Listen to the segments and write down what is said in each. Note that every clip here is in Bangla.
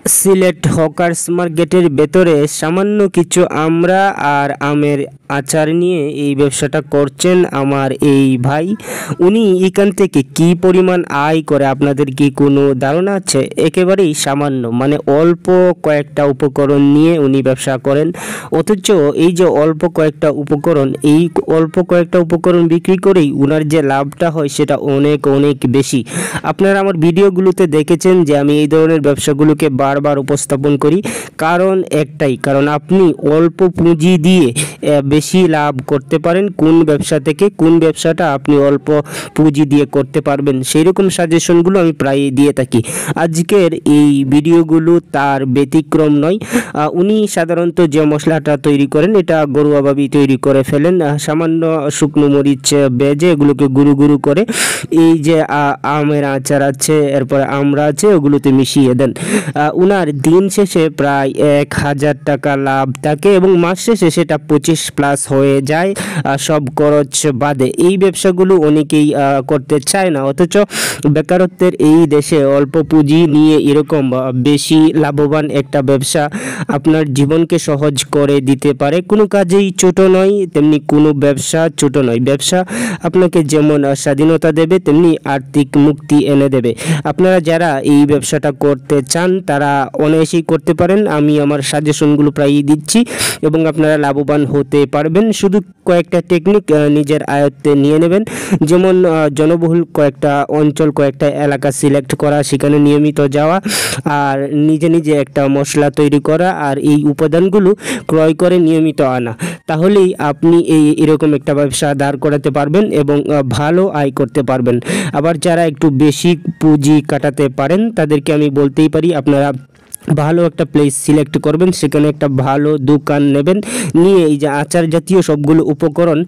সিলেট হকার্স মার্কেটের ভেতরে সামান্য কিছু আমরা আর আমের আচার নিয়ে এই ব্যবসাটা করছেন আমার এই ভাই। উনি এখান থেকে কি পরিমাণ আয় করে আপনাদের কি কোনো ধারণা আছে? একেবারেই সামান্য, মানে অল্প কয়েকটা উপকরণ নিয়ে উনি ব্যবসা করেন। অথচ এই যে অল্প কয়েকটা উপকরণ, এই অল্প কয়েকটা উপকরণ বিক্রি করেই উনার যে লাভটা হয় সেটা অনেক অনেক বেশি। আপনারা আমার ভিডিওগুলোতে দেখেছেন যে আমি এই ধরনের ব্যবসাগুলোকে বারবার উপস্থাপন করি। কারণ একটাই, কারণ আপনি অল্প পুঁজি দিয়ে বেশি লাভ করতে পারেন। কোন ব্যবসা থেকে কোন ব্যবসাটা আপনি অল্প পুঁজি দিয়ে করতে পারবেন, সেই রকম সাজেশনগুলো আমি প্রায়ই দিয়ে থাকি। আজকের এই ভিডিওগুলো তার ব্যতিক্রম নয়। উনি সাধারণত যে মশলাটা তৈরি করেন এটা গরুয়াভাবেই তৈরি করে ফেলেন। সামান্য শুকনো মরিচ বেজে এগুলোকে গুঁড়ো গুঁড়ো করে এই যে আমের আচার আছে, এরপরে আমরা আছে, ওগুলোতে মিশিয়ে দেন। উনার দিন শেষে প্রায় 1000 টাকা লাভ থাকে এবং মাস শেষে সেটা 25+ হয়ে যায় সব খরচ বাদে। এই ব্যবসাগুলো অনেকেই করতে চায় না, অথচ বেকারত্বের এই দেশে অল্প পুঁজি নিয়ে এরকম বেশি লাভবান একটা ব্যবসা আপনার জীবনকে সহজ করে দিতে পারে। কোনো কাজেই ছোট নয়, তেমনি কোনো ব্যবসা ছোট নয়। ব্যবসা আপনাকে যেমন স্বাধীনতা দেবে তেমনি আর্থিক মুক্তি এনে দেবে। আপনারা যারা এই ব্যবসাটা করতে চান তারা অনায়াসেই করতে পারেন। আমি আমার সাজেশনগুলো প্রায়ই দিচ্ছি এবং আপনারা লাভবান হতে পারবেন। শুধু কয়েকটা টেকনিক নিজের আয়ত্তে নিয়ে নেবেন, যেমন জনবহুল কয়েকটা অঞ্চল, কয়েকটা এলাকা সিলেক্ট করা, সেখানে নিয়মিত যাওয়া, আর নিজে নিজে একটা মশলা তৈরি করা, আর এই উপাদানগুলো ক্রয় করে নিয়মিত আনা। তাহলেই আপনি এরকম একটা ব্যবসা দাঁড় করাতে পারবেন এবং ভালো আয় করতে পারবেন। আবার যারা একটু বেশি পুঁজি কাটাতে পারেন তাদেরকে আমি বলতেই পারি, আপনারা ভালো একটা প্লেস সিলেক্ট করবেন, সেখানে একটা ভালো দোকান নেবেন, নিয়ে এই যে আচার জাতীয় সবগুলো উপকরণ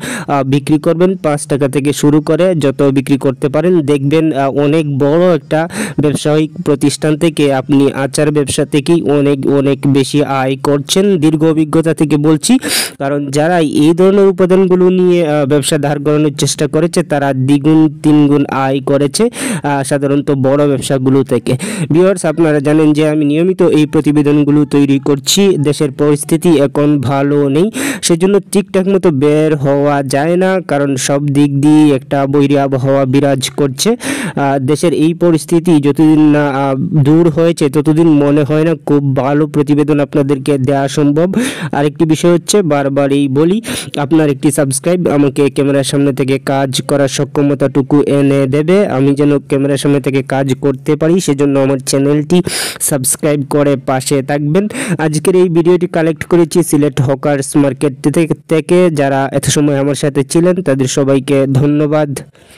বিক্রি করবেন। 5 টাকা থেকে শুরু করে যত বিক্রি করতে পারেন। দেখবেন অনেক বড় একটা ব্যবসায়িক প্রতিষ্ঠান থেকে আপনি আচার ব্যবসা থেকেই অনেক অনেক বেশি আয় করছেন। দীর্ঘ অভিজ্ঞতা থেকে বলছি, কারণ যারা এই ধরনের উপাদানগুলো নিয়ে ব্যবসা দাঁড় করানোর চেষ্টা করেছে তারা দ্বিগুণ তিনগুণ আয় করেছে সাধারণত বড় ব্যবসাগুলো থেকে। ভিউয়ার্স, আপনারা জানেন যে আমি নিয়মিত এই প্রতিবেদনগুলো তৈরি করছি। দেশের পরিস্থিতি এখন ভালো নেই, সেজন্য ঠিকঠাক মতো বের হওয়া যায় না, কারণ সব দিক দিয়ে একটা বৈরী আবহাওয়া বিরাজ করছে। দেশের এই পরিস্থিতি যতদিন না দূর হয়েছে ততদিন মনে হয় না খুব ভালো প্রতিবেদন আপনাদেরকে দেওয়া সম্ভব। আরেকটি বিষয় হচ্ছে, বারবার এই বলি, আপনার একটি সাবস্ক্রাইব আমাকে ক্যামেরার সামনে থেকে কাজ করার সক্ষমতাটুকু এনে দেবে। আমি যেন ক্যামেরার সামনে থেকে কাজ করতে পারি সেজন্য আমার চ্যানেলটি সাবস্ক্রাইব করে পাশে থাকবেন। আজকের এই ভিডিওটি কালেক্ট করেছি সিলেট হকার্স মার্কেট থেকে। যারা এত সময় আমার সাথে ছিলেন তাদের সবাইকে ধন্যবাদ।